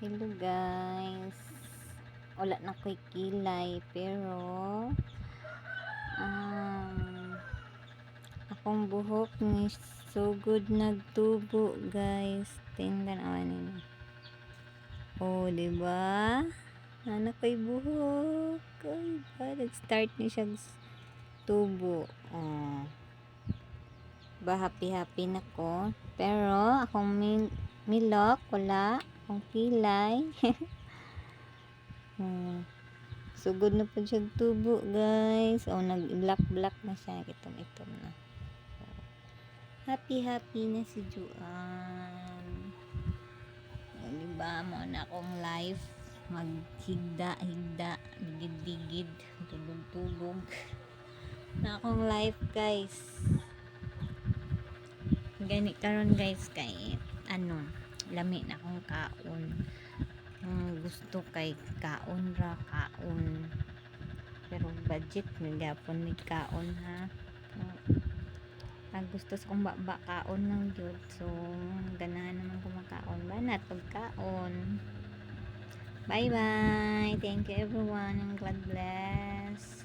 Hello guys. Wala na ko'y kilay pero um, akong buhok ni sugod nagtubo guys. Tingnan awan ninyo. Oh, di ba? Ano ko'y buhok? Ay, ba nag-start ni siya tubo. Oh. Ba happy na ko. Pero akong milok wala akong kilay. Sugod na po siya tubo guys. O nag-black na siya. Itom na. Happy na si Juan. O diba mo na akong life. Maghigda, digid, tugog na akong life guys. Gani karon guys kay lami na akong kaon. Gusto kay kaon pero budget may gapon may kaon ha. Ang gusto sa kong baba kaon ng gyud, so ganahan naman kumakaon banat pagkaon. Bye bye, thank you everyone, and God bless.